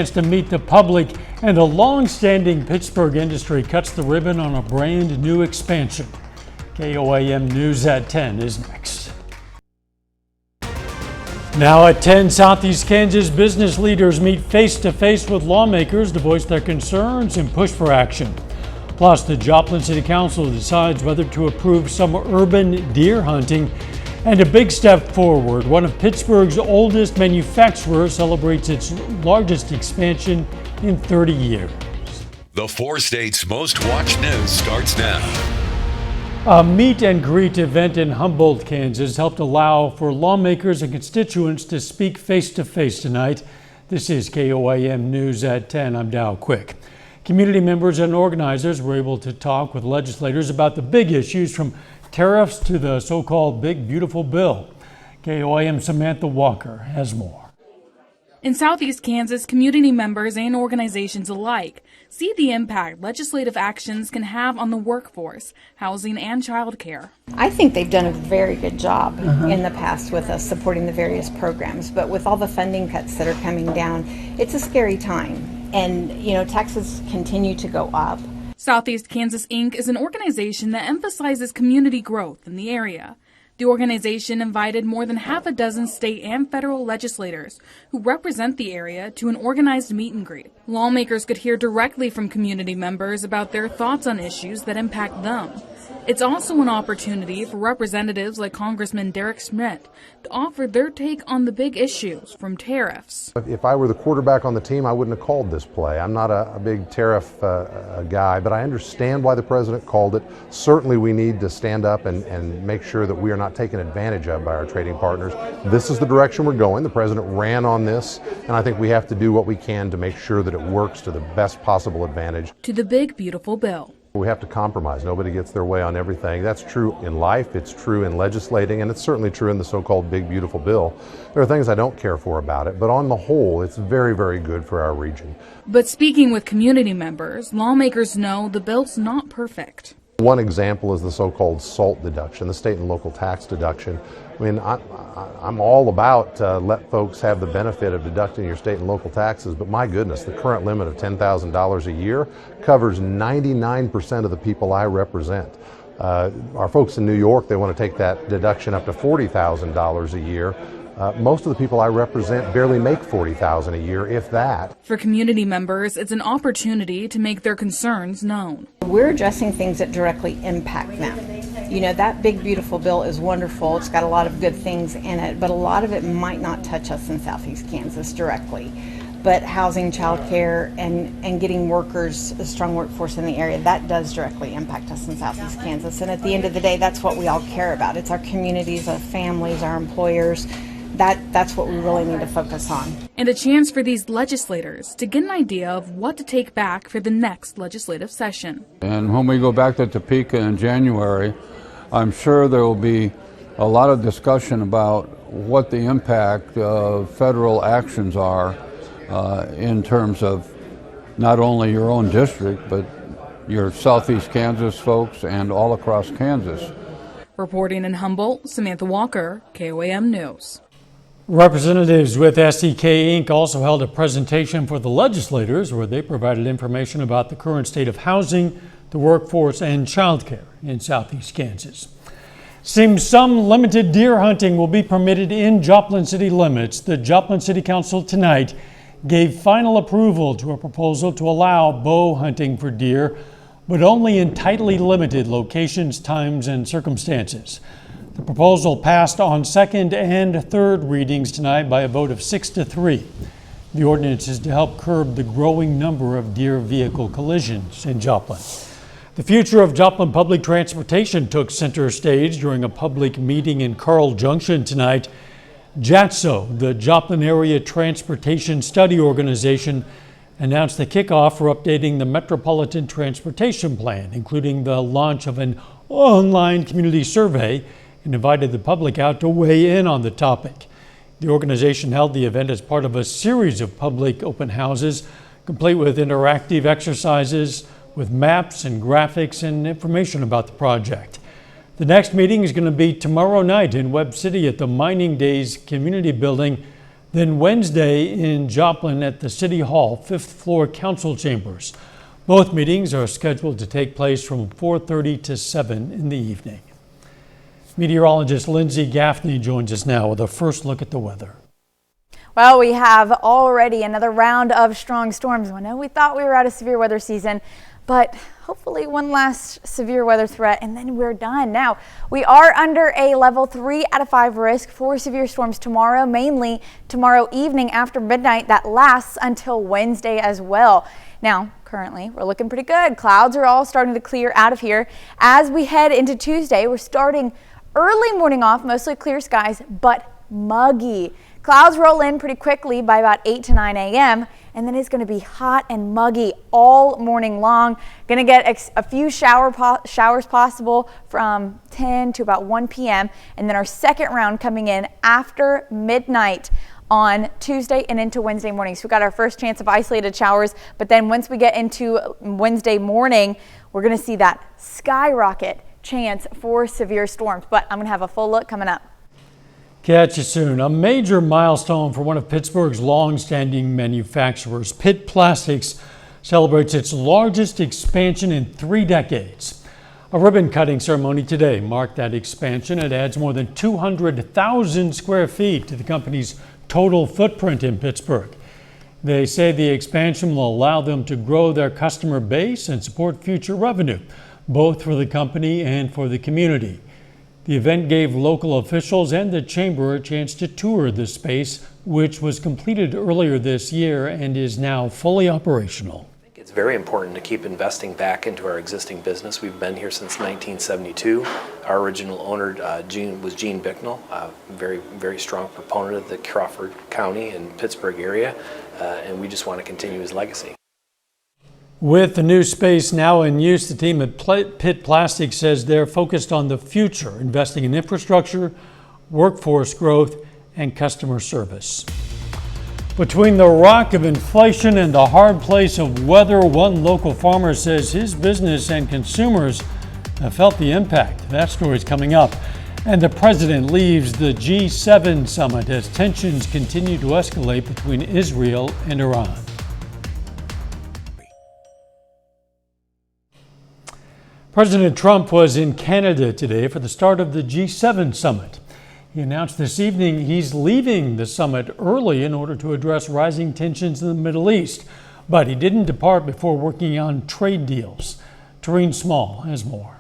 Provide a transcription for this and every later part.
To meet the public, and a long-standing Pittsburgh industry cuts the ribbon on a brand new expansion. KOAM News at 10 is next. Now at 10, Southeast Kansas business leaders meet face-to-face with lawmakers to voice their concerns and push for action. Plus, the Joplin City Council decides whether to approve some urban deer hunting. And a big step forward, one of Pittsburgh's oldest manufacturers celebrates its largest expansion in 30 years. The 4 states' most watched news starts now. A meet and greet event in Humboldt, Kansas helped allow for lawmakers and constituents to speak face to face tonight. This is KOAM News at 10. I'm Dow Quick. Community members and organizers were able to talk with legislators about the big issues from tariffs to the so-called Big Beautiful Bill. KOAM Samantha Walker has more. In Southeast Kansas, community members and organizations alike see the impact legislative actions can have on the workforce, housing, and childcare. I think they've done a very good job in the past with us supporting the various programs, but with all the funding cuts that are coming down, it's a scary time. And, taxes continue to go up. Southeast Kansas Inc. is an organization that emphasizes community growth in the area. The organization invited more than half a dozen state and federal legislators who represent the area to an organized meet and greet. Lawmakers could hear directly from community members about their thoughts on issues that impact them. It's also an opportunity for representatives like Congressman Derek Schmidt to offer their take on the big issues, from tariffs. If I were the quarterback on the team, I wouldn't have called this play. I'm not a big tariff guy, but I understand why the president called it. Certainly we need to stand up and make sure that we are not taken advantage of by our trading partners. This is the direction we're going. The president ran on this, and I think we have to do what we can to make sure that it works to the best possible advantage. To the Big Beautiful Bill. We have to compromise. Nobody gets their way on everything. That's true in life, it's true in legislating, and it's certainly true in the so-called Big Beautiful Bill. There are things I don't care for about it, but on the whole, it's very, very good for our region. But speaking with community members, lawmakers know the bill's not perfect. One example is the so-called SALT deduction, the state and local tax deduction. I mean, I'm all about let folks have the benefit of deducting your state and local taxes, but my goodness, the current limit of $10,000 a year covers 99% of the people I represent. Our folks in New York, they want to take that deduction up to $40,000 a year. Most of the people I represent barely make $40,000 a year, if that. For community members, it's an opportunity to make their concerns known. We're addressing things that directly impact them. That Big Beautiful Bill is wonderful. It's got a lot of good things in it, but a lot of it might not touch us in Southeast Kansas directly. But housing, childcare, and getting workers, a strong workforce in the area, that does directly impact us in Southeast Kansas. And at the end of the day, that's what we all care about. It's our communities, our families, our employers. That's what we really need to focus on. And a chance for these legislators to get an idea of what to take back for the next legislative session. And when we go back to Topeka in January, I'm sure there will be a lot of discussion about what the impact of federal actions are in terms of not only your own district, but your Southeast Kansas folks and all across Kansas. Reporting in Humboldt, Samantha Walker, KOAM News. Representatives with SEK Inc. also held a presentation for the legislators where they provided information about the current state of housing, the workforce, and childcare in Southeast Kansas. Seems some limited deer hunting will be permitted in Joplin city limits. The Joplin City Council tonight gave final approval to a proposal to allow bow hunting for deer, but only in tightly limited locations, times, and circumstances. The proposal passed on second and third readings tonight by a vote of 6-3. The ordinance is to help curb the growing number of deer vehicle collisions in Joplin. The future of Joplin public transportation took center stage during a public meeting in Carl Junction tonight. JATSO, the Joplin Area Transportation Study Organization, announced the kickoff for updating the Metropolitan Transportation Plan, including the launch of an online community survey, and invited the public out to weigh in on the topic. The organization held the event as part of a series of public open houses, complete with interactive exercises, with maps and graphics and information about the project. The next meeting is going to be tomorrow night in Webb City at the Mining Days Community Building. Then Wednesday in Joplin at the City Hall 5th floor council chambers. Both meetings are scheduled to take place from 4:30 to 7 in the evening. Meteorologist Lindsay Gaffney joins us now with a first look at the weather. Well, we have already another round of strong storms. I know we thought we were out of severe weather season, but hopefully one last severe weather threat and then we're done. Now, we are under a level 3 out of 5 risk for severe storms tomorrow, mainly tomorrow evening after midnight. That lasts until Wednesday as well. Now, currently, we're looking pretty good. Clouds are all starting to clear out of here. As we head into Tuesday, we're starting early morning off, mostly clear skies, but muggy. Clouds roll in pretty quickly by about 8 to 9 a.m. and then it's going to be hot and muggy all morning long. Going to get a few showers possible from 10 to about 1 p.m. and then our second round coming in after midnight on Tuesday and into Wednesday morning. So we got our first chance of isolated showers, but then once we get into Wednesday morning, we're going to see that skyrocket chance for severe storms. But I'm going to have a full look coming up. Catch you soon. A major milestone for one of Pittsburgh's long-standing manufacturers, Pitt Plastics, celebrates its largest expansion in 3 decades. A ribbon-cutting ceremony today marked that expansion. It adds more than 200,000 square feet to the company's total footprint in Pittsburgh. They say the expansion will allow them to grow their customer base and support future revenue, both for the company and for the community. The event gave local officials and the chamber a chance to tour the space, which was completed earlier this year and is now fully operational. It's very important to keep investing back into our existing business. We've been here since 1972. Our original owner, was Gene Bicknell, a very strong proponent of the Crawford County and Pittsburgh area, and we just want to continue his legacy. With the new space now in use, the team at Pitt Plastics says they're focused on the future, investing in infrastructure, workforce growth, and customer service. Between the rock of inflation and the hard place of weather, one local farmer says his business and consumers have felt the impact. That story's coming up. And the president leaves the G7 summit as tensions continue to escalate between Israel and Iran. President Trump was in Canada today for the start of the G7 summit. He announced this evening he's leaving the summit early in order to address rising tensions in the Middle East. But he didn't depart before working on trade deals. Tareen Small has more.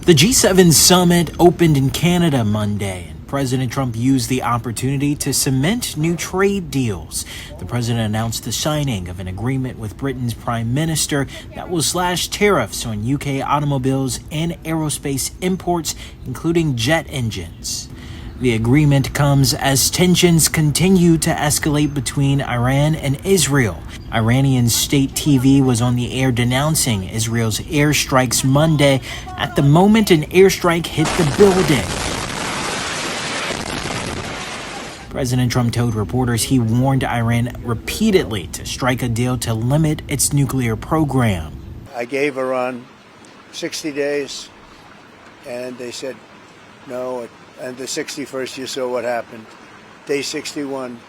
The G7 summit opened in Canada Monday. President Trump used the opportunity to cement new trade deals. The president announced the signing of an agreement with Britain's prime minister that will slash tariffs on UK automobiles and aerospace imports, including jet engines. The agreement comes as tensions continue to escalate between Iran and Israel. Iranian state TV was on the air denouncing Israel's airstrikes Monday at the moment an airstrike hit the building. President Trump told reporters he warned Iran repeatedly to strike a deal to limit its nuclear program. I gave Iran 60 days, and they said no. And the 61st, you saw what happened. Day 61.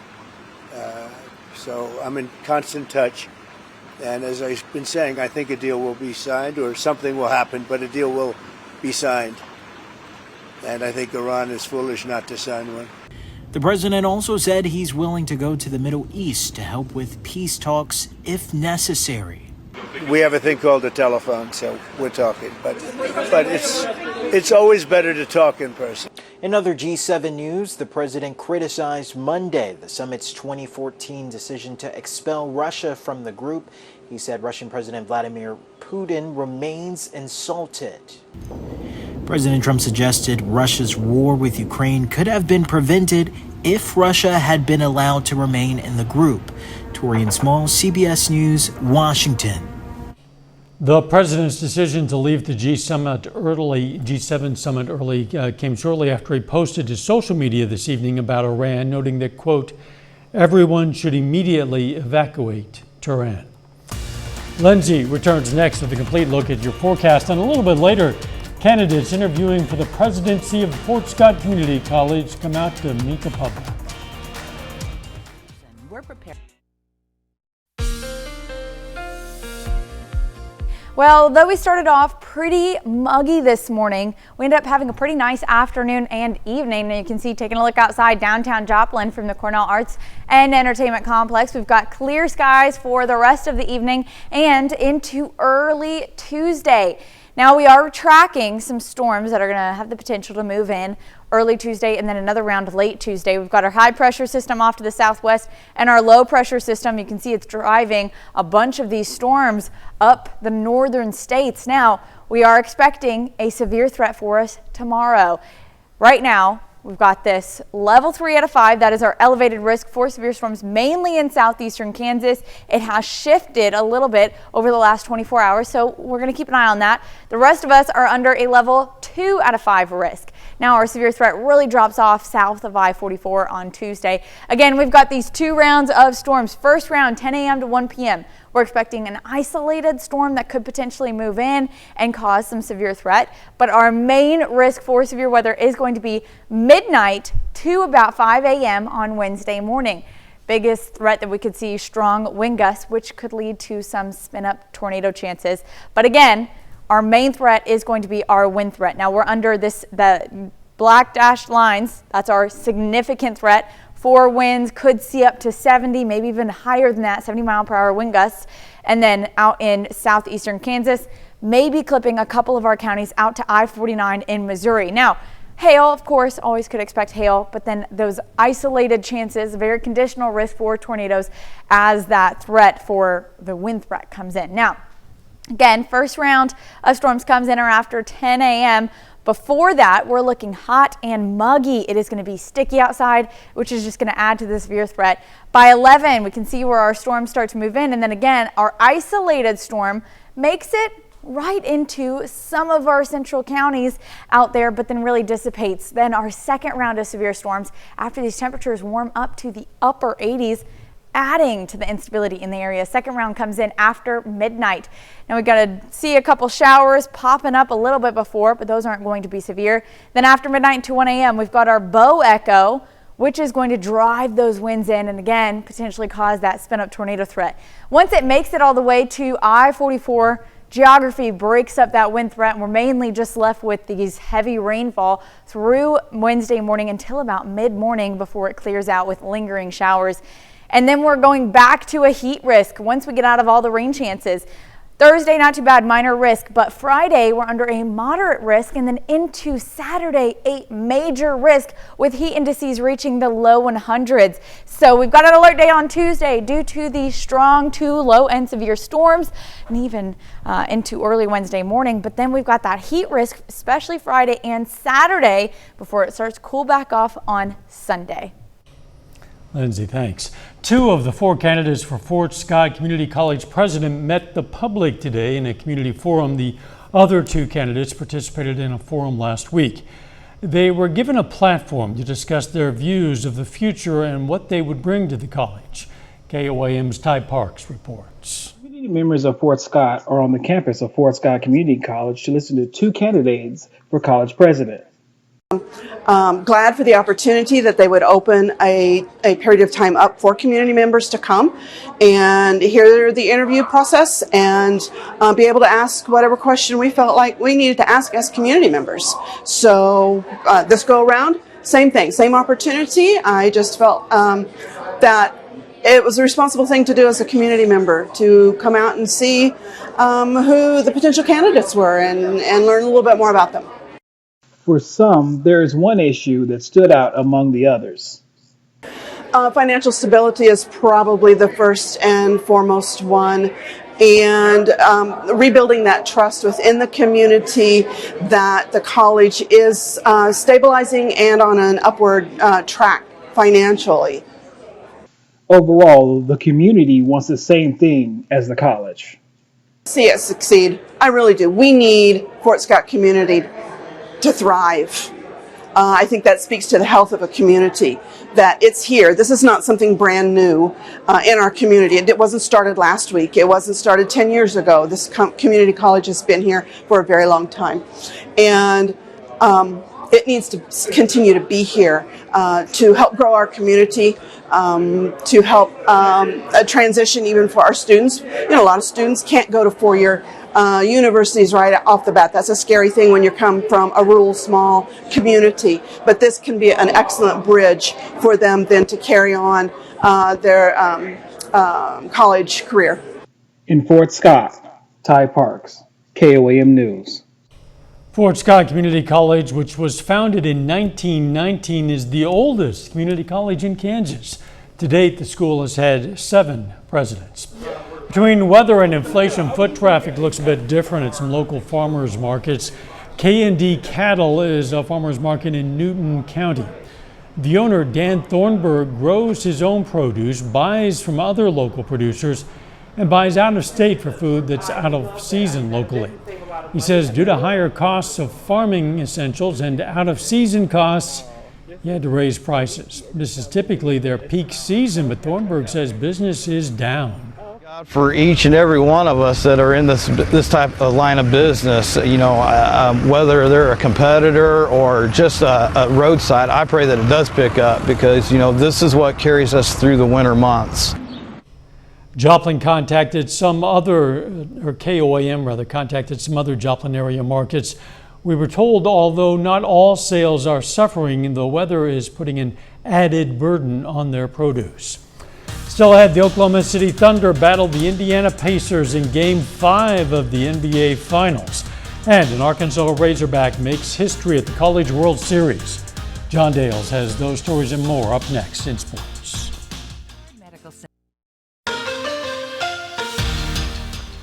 So I'm in constant touch. And as I've been saying, I think a deal will be signed, or something will happen, but a deal will be signed. And I think Iran is foolish not to sign one. The president also said he's willing to go to the Middle East to help with peace talks if necessary. We have a thing called a telephone, so we're talking. But it's always better to talk in person. In other G7 news, the president criticized Monday the summit's 2014 decision to expel Russia from the group. He said Russian President Vladimir Putin remains insulted. President Trump suggested Russia's war with Ukraine could have been prevented if Russia had been allowed to remain in the group. Torian Small, CBS News, Washington. The president's decision to leave the G7 summit early came shortly after he posted to social media this evening about Iran, noting that, quote, everyone should immediately evacuate Tehran. Lindsay returns next with a complete look at your forecast, and a little bit later, candidates interviewing for the presidency of Fort Scott Community College come out to meet the public. Well, though we started off pretty muggy this morning, we ended up having a pretty nice afternoon and evening. And you can see, taking a look outside downtown Joplin from the Cornell Arts and Entertainment Complex, we've got clear skies for the rest of the evening and into early Tuesday. Now we are tracking some storms that are going to have the potential to move in early Tuesday and then another round late Tuesday. We've got our high pressure system off to the southwest and our low pressure system. You can see it's driving a bunch of these storms up the northern states. Now we are expecting a severe threat for us tomorrow. Right now, we've got this level 3 out of 5. That is our elevated risk for severe storms, mainly in southeastern Kansas. It has shifted a little bit over the last 24 hours, so we're going to keep an eye on that. The rest of us are under a level 2 out of 5 risk. Now our severe threat really drops off south of I-44 on Tuesday. Again, we've got these 2 rounds of storms. First round, 10 a.m. to 1 p.m. We're expecting an isolated storm that could potentially move in and cause some severe threat. But our main risk for severe weather is going to be midnight to about 5 a.m. on Wednesday morning. Biggest threat that we could see, strong wind gusts, which could lead to some spin-up tornado chances. But again, our main threat is going to be our wind threat. Now we're under the black dashed lines. That's our significant threat. 4 winds, could see up to 70, maybe even higher than that, 70-mile-per-hour wind gusts. And then out in southeastern Kansas, maybe clipping a couple of our counties out to I-49 in Missouri. Now, hail, of course, always could expect hail, but then those isolated chances, very conditional risk for tornadoes as that threat for the wind threat comes in. Now, again, first round of storms comes in or after 10 a.m. Before that, we're looking hot and muggy. It is going to be sticky outside, which is just going to add to the severe threat. By 11, we can see where our storms start to move in. And then again, our isolated storm makes it right into some of our central counties out there, but then really dissipates. Then our second round of severe storms, after these temperatures warm up to the upper 80s, adding to the instability in the area. Second round comes in after midnight. Now we got to see a couple showers popping up a little bit before, but those aren't going to be severe. Then after midnight to 1 a.m. we've got our bow echo, which is going to drive those winds in and again potentially cause that spin up tornado threat. Once it makes it all the way to I-44, geography breaks up that wind threat and we're mainly just left with these heavy rainfall through Wednesday morning until about mid-morning before it clears out with lingering showers. And then we're going back to a heat risk once we get out of all the rain chances. Thursday, not too bad, minor risk, but Friday we're under a moderate risk, and then into Saturday, a major risk with heat indices reaching the low 100s. So we've got an alert day on Tuesday due to the strong to low and severe storms, and even into early Wednesday morning. But then we've got that heat risk, especially Friday and Saturday, before it starts to cool back off on Sunday. Lindsay, thanks. 2 of the 4 candidates for Fort Scott Community College president met the public today in a community forum. The other 2 candidates participated in a forum last week. They were given a platform to discuss their views of the future and what they would bring to the college. KOAM's Ty Parks reports. Community members of Fort Scott are on the campus of Fort Scott Community College to listen to 2 candidates for college president. Glad for the opportunity that they would open a period of time up for community members to come and hear the interview process and be able to ask whatever question we felt like we needed to ask as community members. So this go around, same thing, same opportunity. I just felt that it was a responsible thing to do as a community member to come out and see who the potential candidates were and learn a little bit more about them. For some, there is one issue that stood out among the others. Financial stability is probably the first and foremost one, and rebuilding that trust within the community that the college is stabilizing and on an upward track financially. Overall, the community wants the same thing as the college. See it succeed. I really do. We need Fort Scott community to thrive. I think that speaks to the health of a community, that it's here. This is not something brand new in our community. It wasn't started last week. It wasn't started 10 years ago. This community college has been here for a very long time. And it needs to continue to be here to help grow our community, to help a transition even for our students. You know, a lot of students can't go to four-year universities right off the bat. That's a scary thing when you come from a rural, small community. But this can be an excellent bridge for them then to carry on their college career. In Fort Scott, Ty Parks, KOAM News. Fort Scott Community College, which was founded in 1919, is the oldest community college in Kansas. To date, the school has had 7 presidents. Between weather and inflation, foot traffic looks a bit different at some local farmers markets. K&D Cattle is a farmers market in Newton County. The owner, Dan Thornburg, grows his own produce, buys from other local producers, and buys out of state for food that's out of season locally. He says due to higher costs of farming essentials and out of season costs, he had to raise prices. This is typically their peak season, but Thornburg says business is down. For each and every one of us that are in this type of line of business, you know, whether they're a competitor or just a roadside, I pray that it does pick up because, you know, this is what carries us through the winter months. Joplin contacted some other, or KOAM rather, contacted some other Joplin area markets. We were told although not all sales are suffering, the weather is putting an added burden on their produce. Still ahead, the Oklahoma City Thunder battled the Indiana Pacers in Game 5 of the NBA Finals. And an Arkansas Razorback makes history at the College World Series. John Dales has those stories and more up next in sports.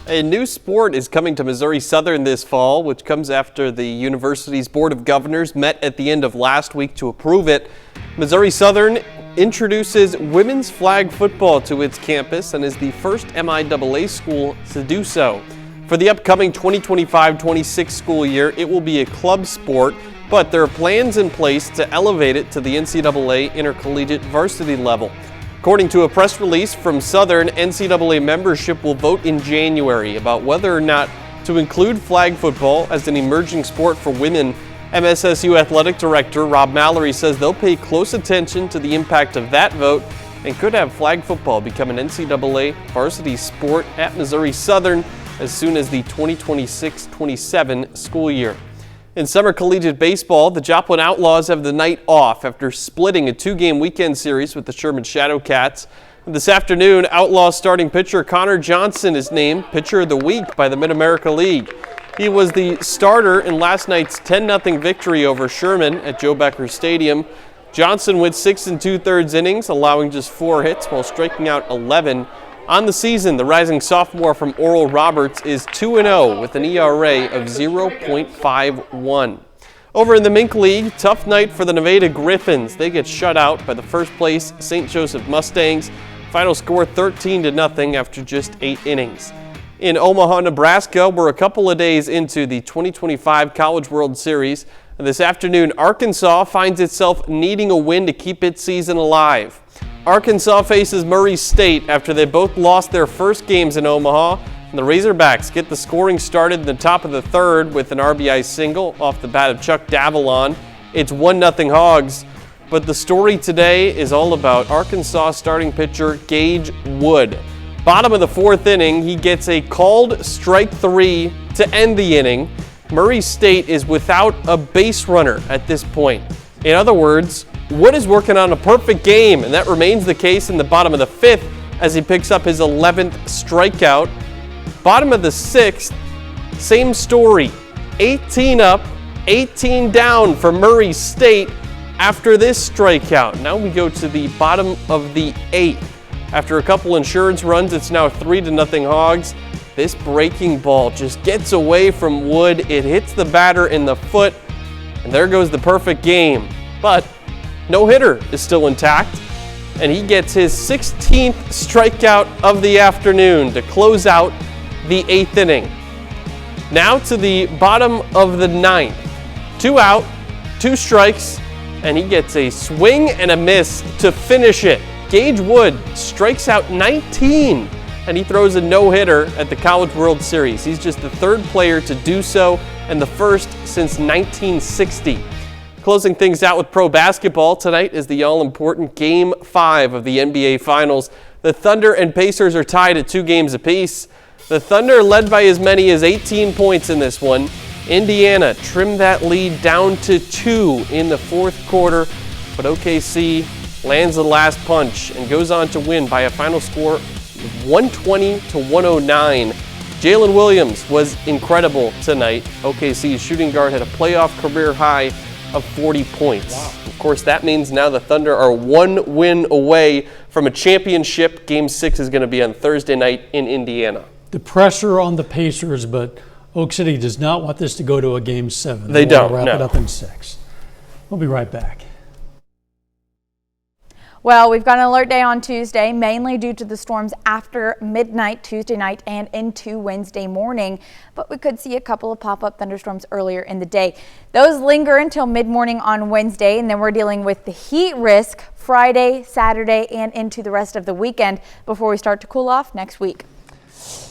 A new sport is coming to Missouri Southern this fall, which comes after the university's Board of Governors met at the end of last week to approve it. Missouri Southern introduces women's flag football to its campus and is the first MIAA school to do so. For the upcoming 2025-26 school year, it will be a club sport, but there are plans in place to elevate it to the NCAA intercollegiate varsity level. According to a press release from Southern, NCAA membership will vote in January about whether or not to include flag football as an emerging sport for women. MSSU Athletic Director Rob Mallory says they'll pay close attention to the impact of that vote and could have flag football become an NCAA varsity sport at Missouri Southern as soon as the 2026-27 school year. In summer collegiate baseball, the Joplin Outlaws have the night off after splitting a 2-game weekend series with the Sherman Shadowcats. This afternoon, Outlaws starting pitcher Connor Johnson is named Pitcher of the Week by the Mid-America League. He was the starter in last night's 10-0 victory over Sherman at Joe Becker Stadium. Johnson went 6 2/3 innings, allowing just 4 hits while striking out 11. On the season, the rising sophomore from Oral Roberts is 2-0 with an ERA of 0.51. Over in the Mink League, tough night for the Nevada Griffins. They get shut out by the first place St. Joseph Mustangs. Final score 13-0 after just 8 innings. In Omaha, Nebraska, we're a couple of days into the 2025 College World Series. This afternoon, Arkansas finds itself needing a win to keep its season alive. Arkansas faces Murray State after they both lost their first games in Omaha. And the Razorbacks get the scoring started in the top of the third with an RBI single off the bat of Chuck Davalon. It's 1-0 Hogs. But the story today is all about Arkansas starting pitcher Gage Wood. Bottom of the 4th inning, he gets a called strike 3 to end the inning. Murray State is without a base runner at this point. In other words, Wood is working on a perfect game, and that remains the case in the bottom of the 5th as he picks up his 11th strikeout. Bottom of the 6th, same story. 18 up, 18 down for Murray State after this strikeout. Now we go to the bottom of the 8th. After a couple insurance runs, it's now 3-0 Hogs. This breaking ball just gets away from Wood. It hits the batter in the foot, and there goes the perfect game. But no hitter is still intact, and he gets his 16th strikeout of the afternoon to close out the 8th inning. Now to the bottom of the 9th. 2 out, 2 strikes, and he gets a swing and a miss to finish it. Gage Wood strikes out 19, and he throws a no-hitter at the College World Series. He's just the 3rd player to do so and the 1st since 1960. Closing things out with pro basketball tonight is the all-important Game 5 of the NBA Finals. The Thunder and Pacers are tied at 2 games apiece. The Thunder led by as many as 18 points in this one. Indiana trimmed that lead down to 2 in the fourth quarter, but OKC lands the last punch and goes on to win by a final score of 120-109. Jalen Williams was incredible tonight. OKC's shooting guard had a playoff career high of 40 points. Wow. Of course, that means now the Thunder are 1 win away from a championship. Game 6 is going to be on Thursday night in Indiana. The pressure on the Pacers, but Oak City does not want this to go to a Game 7. They don't, wrap no. it up in 6. We'll be right back. Well, we've got an alert day on Tuesday, mainly due to the storms after midnight Tuesday night and into Wednesday morning. But we could see a couple of pop-up thunderstorms earlier in the day. Those linger until mid-morning on Wednesday, and then we're dealing with the heat risk Friday, Saturday, and into the rest of the weekend before we start to cool off next week.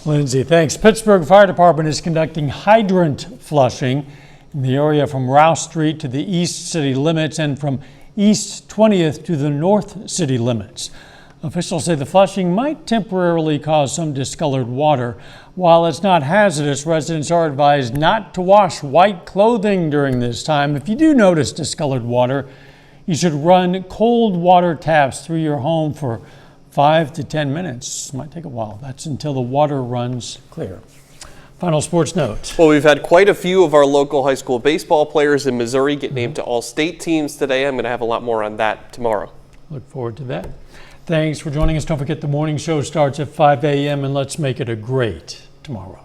Lindsay, thanks. Pittsburgh Fire Department is conducting hydrant flushing in the area from Rouse Street to the east city limits and from East 20th to the north city limits. Officials say the flushing might temporarily cause some discolored water. While it's not hazardous, residents are advised not to wash white clothing during this time. If you do notice discolored water, you should run cold water taps through your home for 5 to 10 minutes. Might take a while. That's until the water runs clear. Final sports note. Well, we've had quite a few of our local high school baseball players in Missouri get named to all-state teams today. I'm going to have a lot more on that tomorrow. Look forward to that. Thanks for joining us. Don't forget the morning show starts at 5 a.m. and let's make it a great tomorrow.